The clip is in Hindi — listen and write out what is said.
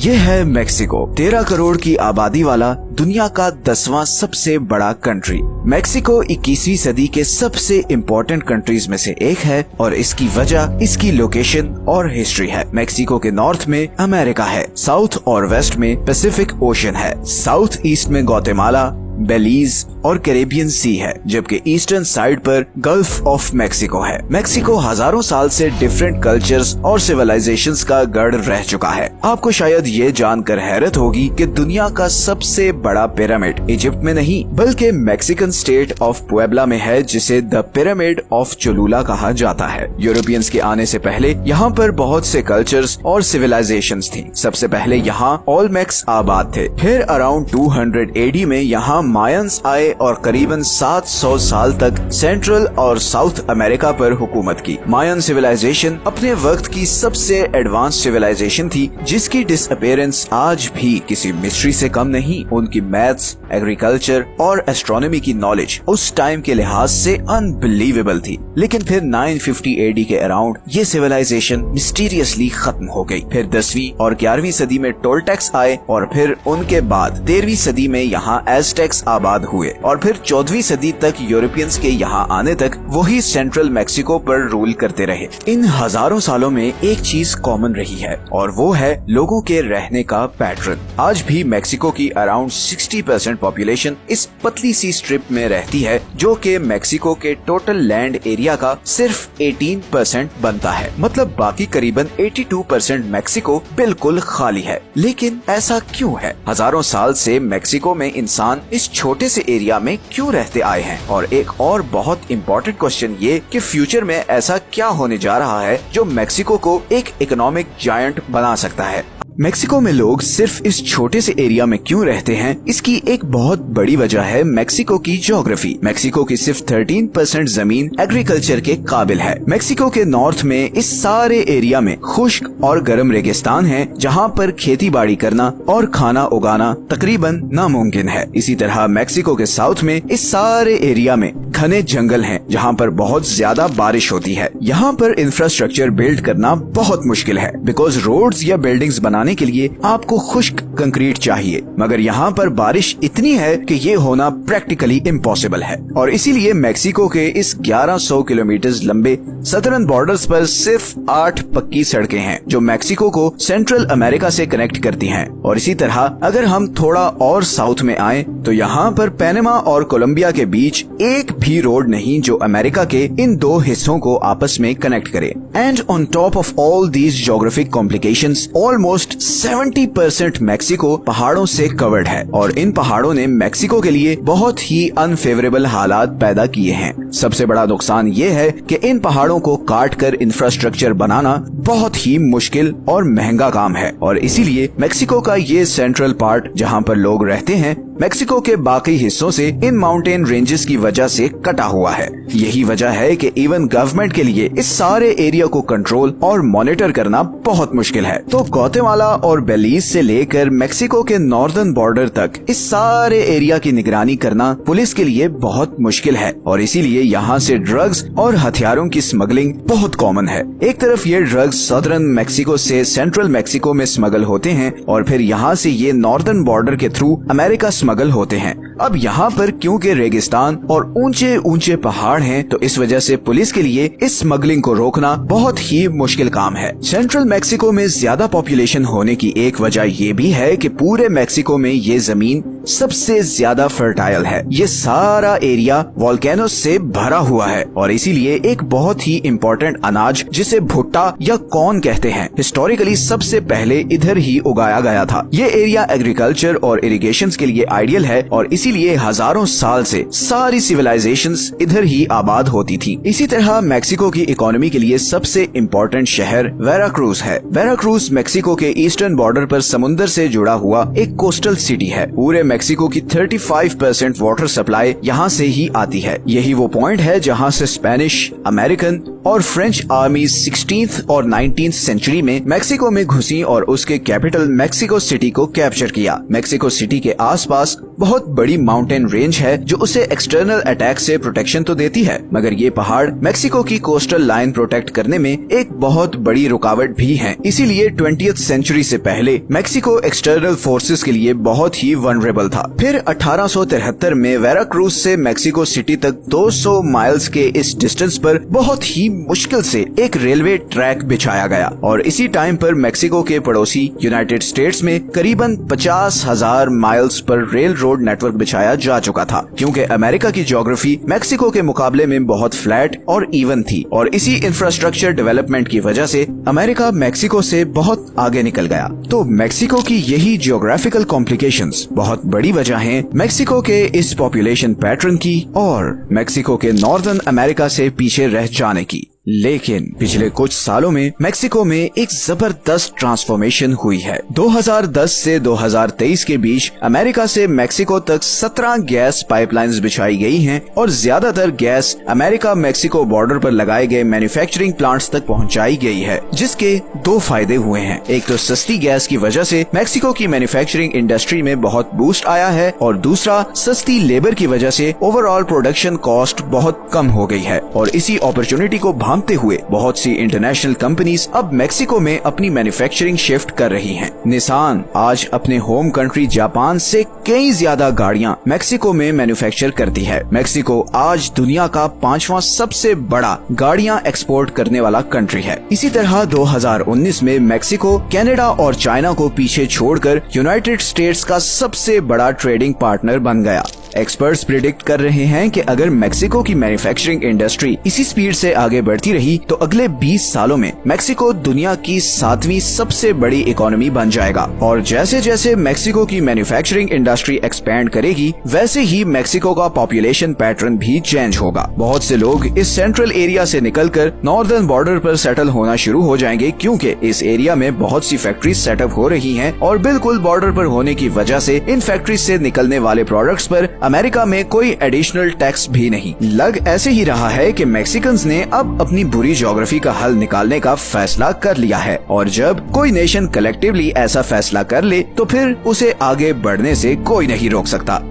ये है मेक्सिको, 13 करोड़ की आबादी वाला दुनिया का 10वां सबसे बड़ा कंट्री। मेक्सिको 21वीं सदी के सबसे इम्पोर्टेंट कंट्रीज में से एक है और इसकी वजह इसकी लोकेशन और हिस्ट्री है। मेक्सिको के नॉर्थ में अमेरिका है, साउथ और वेस्ट में पैसिफिक ओशन है, साउथ ईस्ट में ग्वाटेमाला, बेलीज और कैरेबियन सी है, जबकि ईस्टर्न साइड पर गल्फ ऑफ मेक्सिको है। मेक्सिको हजारों साल से डिफरेंट कल्चर्स और सिविलाइजेशंस का गढ़ रह चुका है। आपको शायद ये जानकर हैरत होगी कि दुनिया का सबसे बड़ा पिरामिड इजिप्ट में नहीं बल्कि मेक्सिकन स्टेट ऑफ पुएब्ला में है, जिसे द पिरामिड ऑफ चोलुला कहा जाता है। यूरोपियंस के आने से पहले यहाँ पर बहुत से कल्चर्स और सिविलाइजेशंस थी। सबसे पहले यहाँ ओल्मेक्स आबाद थे, फिर अराउंड 200 AD में यहाँ मायंस आए और करीबन 700 साल तक सेंट्रल और साउथ अमेरिका पर हुकूमत की। मायन सिविलाइजेशन अपने वक्त की सबसे एडवांस सिविलाइजेशन थी, जिसकी डिसअपीयरेंस आज भी किसी मिस्ट्री से कम नहीं। उनकी मैथ्स, एग्रीकल्चर और एस्ट्रोनॉमी की नॉलेज उस टाइम के लिहाज से अनबिलीवेबल थी। लेकिन फिर 950 AD के अराउंड ये सिविलाइजेशन मिस्टीरियसली खत्म हो गई। फिर 10वीं और 11वीं सदी में टोल्टेक्स आए और फिर उनके बाद 13वीं सदी में यहाँ एज़टेक्स आबाद हुए और फिर 14वीं सदी तक यूरोपियंस के यहाँ आने तक वही सेंट्रल मेक्सिको पर रूल करते रहे। इन हजारों सालों में एक चीज कॉमन रही है और वो है लोगों के रहने का पैटर्न। आज भी मेक्सिको की अराउंड 60% पॉपुलेशन इस पतली सी स्ट्रिप में रहती है, जो कि मेक्सिको के टोटल लैंड एरिया का सिर्फ 18% बनता है। मतलब बाकी करीबन 82% मेक्सिको बिल्कुल खाली है। लेकिन ऐसा क्यों है? हजारों साल से मेक्सिको में इंसान इस छोटे से एरिया में क्यों रहते आए हैं? और एक और बहुत इम्पोर्टेंट क्वेश्चन ये कि फ्यूचर में ऐसा क्या होने जा रहा है जो मेक्सिको को एक इकोनॉमिक जायंट बना सकता है। मेक्सिको में लोग सिर्फ इस छोटे से एरिया में क्यों रहते हैं, इसकी एक बहुत बड़ी वजह है मेक्सिको की ज्योग्राफी। मेक्सिको की सिर्फ 13% जमीन एग्रीकल्चर के काबिल है। मेक्सिको के नॉर्थ में इस सारे एरिया में खुश्क और गर्म रेगिस्तान है, जहाँ पर खेती बाड़ी करना और खाना उगाना तकरीबन नामुमकिन है। इसी तरह मेक्सिको के साउथ में इस सारे एरिया में घने जंगल हैं, जहाँ पर बहुत ज्यादा बारिश होती है। यहाँ पर इंफ्रास्ट्रक्चर बिल्ड करना बहुत मुश्किल है, बिकॉज रोड्स या बिल्डिंग्स बनाने के लिए आपको खुश्क कंक्रीट चाहिए, मगर यहाँ पर बारिश इतनी है कि ये होना प्रैक्टिकली इम्पॉसिबल है। और इसीलिए मेक्सिको के इस 1100 किलोमीटर लंबे सदर्न बॉर्डर्स पर सिर्फ 8 पक्की सड़कें हैं, जो मेक्सिको को सेंट्रल अमेरिका से कनेक्ट करती हैं। और इसी तरह अगर हम थोड़ा और साउथ में आए तो यहाँ पर पैनामा और कोलंबिया के बीच एक भी रोड नहीं जो अमेरिका के इन दो हिस्सों को आपस में कनेक्ट करे। And on top of all these geographic complications, almost 70% Mexico पहाड़ों से कवर्ड है और इन पहाड़ों ने मेक्सिको के लिए बहुत ही अनफेवरेबल हालात पैदा किए हैं। सबसे बड़ा नुकसान ये है कि इन पहाड़ों को काट कर इंफ्रास्ट्रक्चर बनाना बहुत ही मुश्किल और महंगा काम है और इसीलिए मेक्सिको का ये सेंट्रल पार्ट जहाँ पर लोग रहते हैं, मेक्सिको के बाकी हिस्सों से इन माउंटेन रेंजेस की वजह से कटा हुआ है। यही वजह है कि इवन गवर्नमेंट के लिए इस सारे एरिया को कंट्रोल और मॉनिटर करना बहुत मुश्किल है। तो ग्वाटेमाला और बेलीज से लेकर मेक्सिको के नॉर्दर्न बॉर्डर तक इस सारे एरिया की निगरानी करना पुलिस के लिए बहुत मुश्किल है और इसीलिए यहाँ से ड्रग्स और हथियारों की स्मगलिंग बहुत कॉमन है। एक तरफ ये ड्रग्स सदर्न मेक्सिको से सेंट्रल मेक्सिको में स्मगल होते हैं और फिर यहाँ से ये नॉर्दर्न बॉर्डर के थ्रू अमेरिका स्मगल होते हैं। अब यहाँ पर क्योंकि रेगिस्तान और ऊंचे ऊंचे पहाड़ हैं, तो इस वजह से पुलिस के लिए इस स्मगलिंग को रोकना बहुत ही मुश्किल काम है। सेंट्रल मेक्सिको में ज्यादा पॉपुलेशन होने की एक वजह ये भी है कि पूरे मेक्सिको में ये जमीन सबसे ज्यादा फर्टाइल है। ये सारा एरिया वोल्केनोस से भरा हुआ है और इसीलिए एक बहुत ही इम्पोर्टेंट अनाज जिसे भुट्टा या कॉर्न कहते हैं, हिस्टोरिकली सबसे पहले इधर ही उगाया गया था। ये एरिया एग्रीकल्चर और इरिगेशन के लिए आइडियल है और इसीलिए हजारों साल से सारी सिविलाइजेशंस इधर ही आबाद होती थी। इसी तरह मेक्सिको की इकोनॉमी के लिए सबसे इम्पोर्टेंट शहर वेराक्रूज है। वेराक्रूज मेक्सिको के ईस्टर्न बॉर्डर पर समुद्र से जुड़ा हुआ एक कोस्टल सिटी है। पूरे मेक्सिको की 35% वाटर सप्लाई यहाँ से ही आती है। यही वो पॉइंट है जहाँ से स्पेनिश, अमेरिकन और फ्रेंच आर्मी 16th और 19th सेंचुरी में मेक्सिको में घुसी और उसके कैपिटल मेक्सिको सिटी को कैप्चर किया। मेक्सिको सिटी के आसपास बहुत बड़ी माउंटेन रेंज है जो उसे एक्सटर्नल अटैक से प्रोटेक्शन तो देती है, मगर ये पहाड़ मेक्सिको की कोस्टल लाइन प्रोटेक्ट करने में एक बहुत बड़ी रुकावट भी है। इसीलिए 20th सेंचुरी से पहले मेक्सिको एक्सटर्नल फोर्सेस के लिए बहुत ही वनरेबल था। फिर 1873 में वेराक्रूज से मेक्सिको सिटी तक 200 माइल्स के इस डिस्टेंस पर बहुत ही मुश्किल से एक रेलवे ट्रैक बिछाया गया और इसी टाइम पर मेक्सिको के पड़ोसी यूनाइटेड स्टेट्स में करीबन 50,000 miles per rail road network बिछाया जा चुका था, क्योंकि अमेरिका की ज्योग्राफी मेक्सिको के मुकाबले में बहुत फ्लैट और इवन थी और इसी इंफ्रास्ट्रक्चर डेवलपमेंट की वजह से अमेरिका मेक्सिको से बहुत आगे निकल गया। तो मेक्सिको की यही जियोग्राफिकल कॉम्प्लिकेशंस बहुत बड़ी वजह हैं मेक्सिको के इस पॉपुलेशन पैटर्न की और मेक्सिको के नॉर्दर्न अमेरिका से पीछे रह जाने की। लेकिन पिछले कुछ सालों में मेक्सिको में एक जबरदस्त ट्रांसफॉर्मेशन हुई है। 2010 से 2023 के बीच अमेरिका से मेक्सिको तक 17 गैस पाइपलाइंस बिछाई गई हैं और ज्यादातर गैस अमेरिका मेक्सिको बॉर्डर पर लगाए गए मैन्युफैक्चरिंग प्लांट्स तक पहुंचाई गई है, जिसके दो फायदे हुए हैं। एक तो सस्ती गैस की वजह से मेक्सिको की मैन्युफैक्चरिंग इंडस्ट्री में बहुत बूस्ट आया है और दूसरा सस्ती लेबर की वजह से ओवरऑल प्रोडक्शन कॉस्ट बहुत कम हो गई है और इसी अपॉर्चुनिटी को भांपते हुए बहुत सी इंटरनेशनल कंपनीज अब मेक्सिको में अपनी मैन्युफैक्चरिंग शिफ्ट कर रही हैं। निसान आज अपने होम कंट्री जापान से कई ज्यादा गाड़ियां मेक्सिको में मैन्युफैक्चर करती है। मेक्सिको आज दुनिया का 5वां सबसे बड़ा गाड़ियां एक्सपोर्ट करने वाला कंट्री है। इसी तरह 2019 में मेक्सिको कनाडा और चाइना को पीछे छोड़कर यूनाइटेड स्टेट्स का सबसे बड़ा ट्रेडिंग पार्टनर बन गया। एक्सपर्ट्स प्रिडिक्ट कर रहे हैं कि अगर मेक्सिको की मैन्युफैक्चरिंग इंडस्ट्री इसी स्पीड से आगे बढ़ती रही तो अगले 20 सालों में मेक्सिको दुनिया की 7वीं सबसे बड़ी इकोनॉमी बन जाएगा। और जैसे जैसे मेक्सिको की मैन्युफैक्चरिंग इंडस्ट्री एक्सपैंड करेगी वैसे ही मेक्सिको का पॉपुलेशन पैटर्न भी चेंज होगा। बहुत से लोग इस सेंट्रल एरिया से निकलकर नॉर्दर्न बॉर्डर पर सेटल होना शुरू हो जाएंगे, क्योंकि इस एरिया में बहुत सी फैक्ट्रीज सेटअप हो रही हैं और बिल्कुल बॉर्डर पर होने की वजह से इन फैक्ट्रीज से निकलने वाले प्रोडक्ट्स पर अमेरिका में कोई एडिशनल टैक्स भी नहीं। लग ऐसे ही रहा है कि मैक्सिकन्स ने अब अपनी बुरी ज्योग्राफी का हल निकालने का फैसला कर लिया है और जब कोई नेशन कलेक्टिवली ऐसा फैसला कर ले तो फिर उसे आगे बढ़ने से कोई नहीं रोक सकता।